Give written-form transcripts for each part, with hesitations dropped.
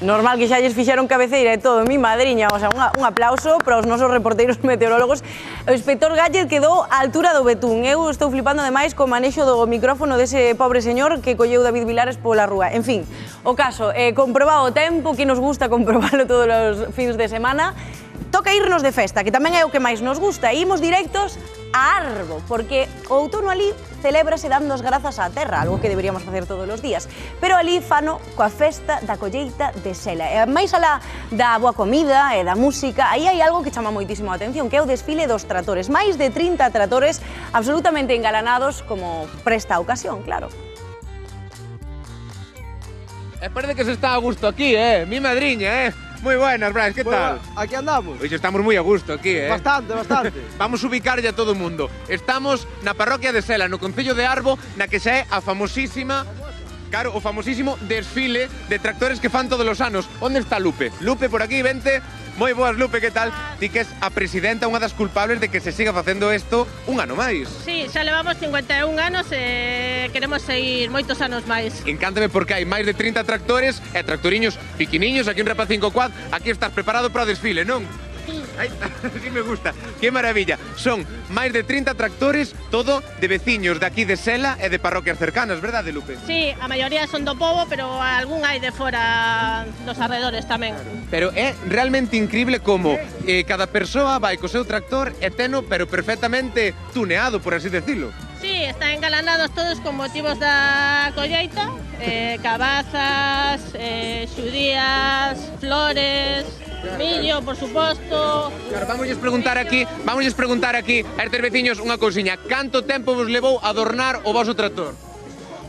Normal que xa lles fixeron cabeceira e todo, mi madriña, o sea, un aplauso para os nosos reporteiros meteorólogos. O inspector Galler quedou á altura do betún. Eu estou flipando ademais co manexo do micrófono dese pobre señor que colleu David Vilares pola rúa. En fin, o caso, comprobado o tempo, que nos gusta comprobalo todos os fins de semana. Toca irnos de festa, que tamén é o que máis nos gusta. Imos directos a Arbo, porque o outono ali celébrase dando as grazas á terra, algo que deberíamos facer todos os días. Pero ali fano coa festa da colleita de Sela. E máis alá da boa comida e da música, aí hai algo que chama moitísimo a atención, que é o desfile dos tratores. Máis de 30 tratores absolutamente engalanados como presta ocasión, claro. Parece que se está a gusto aquí, mi madriña, Muy buenas, Brais, ¿qué tal? Aquí andamos. Pois estamos moi a gusto aquí, Bastante. Vamos a ubicar ya todo o mundo. Estamos na parroquia de Sela, no concello de Arbo, na que xa é a famosísima, claro, o famosísimo desfile de tractores que fan todos os anos. Onde está Lupe? Lupe, por aquí, vente. Moi boas, Lupe, que tal? Ti que es a presidenta, unha das culpables de que se siga facendo isto un ano máis. Sí, xa levamos 51 anos e queremos seguir moitos anos máis. Encántame porque hai máis de 30 tractores e tractoriños piquiniños, aquí un Repa 5 Quad, aquí estás preparado para o desfile, non? Sí. Ai, sí me gusta, que maravilla. Son máis de 30 tractores, todo de veciños de aquí de Sela e de parroquias cercanas, verdade, Lupe? Sí, a maioría son do pobo, pero algún hai de fora dos arredores tamén. Pero é realmente increíble como cada persoa vai co seu tractor e teno, pero perfectamente tuneado, por así decirlo. Sí, están engalanados todos con motivos da colleita, cabazas, xudías, flores, millo, por suposto. Claro, vamos preguntar aquí a estes veciños unha cousiña. Canto tempo vos levou a adornar o voso tractor?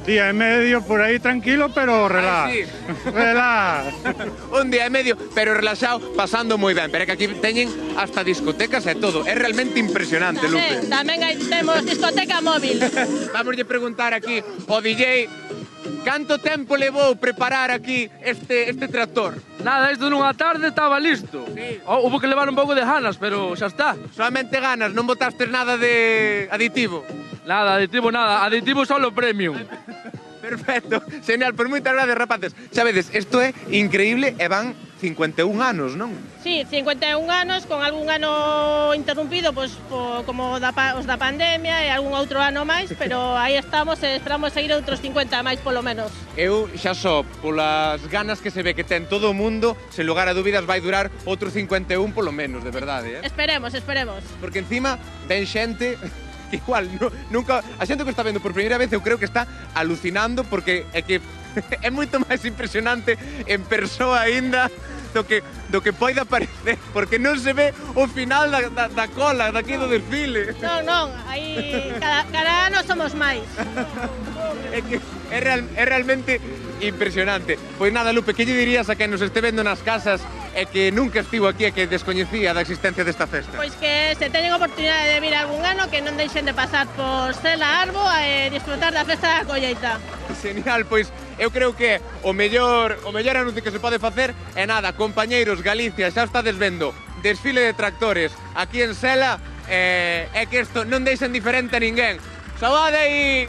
Día e medio por aí tranquilo, pero relax. Sí. Relax. Un día e medio, pero relaxado, pasando moi ben. Pero é que aquí teñen hasta discotecas e todo. É realmente impresionante, Lupe. Tamén temos discoteca móvil. Vamos preguntar aquí ao DJ canto tempo levou preparar aquí este tractor. Nada, isto nunha tarde estaba listo. Sí. Hubo que levar un pouco de ganas, pero xa está. Solamente ganas, non botastes nada de aditivo. Nada, aditivo solo premium. Perfecto, genial, pues moitas gracias, rapaces. Sabedes, isto é increíble e van 51 anos, non? Sí, 51 anos, con algún ano interrumpido, pois, como os da pandemia e algún outro ano máis, pero aí estamos e esperamos seguir outros 50 máis polo menos. Eu xa só, polas ganas que se ve que ten todo o mundo, sen lugar a dúbidas vai durar outros 51 polo menos, de verdade, Esperemos. Porque encima ven xente que igual nunca, a xente que está vendo por primeira vez eu creo que está alucinando porque é que é moito máis impresionante en persoa aínda do que poida parecer, porque non se ve o final da cola daqui do desfile. Non, aí cada ano somos máis. É que é realmente impresionante. Pois nada, Lupe, que lle dirías a quen nos este vendo nas casas e que nunca estivo aquí e que descoñecía da existencia desta festa? Pois que se teñen oportunidade de vir algún ano que non deixen de pasar por Sela Arbo e disfrutar da festa da colleita. Genial, pois eu creo que o mellor anuncio que se pode facer é nada, compañeiros, Galicia, xa estades vendo desfile de tractores aquí en Sela, é que isto non deixen diferente a ninguén. Saúde aí!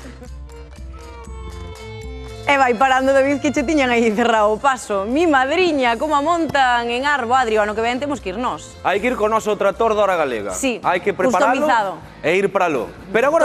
E vai parando, David, que che tiñan aí cerrado o paso. Mi madriña, como a montan en Arbo, Adri, ano que ven temos que ir nós. Hai que ir con o noso tractor da hora galega. Sí, hai que preparalo customizado. e ir para lo. Pero agora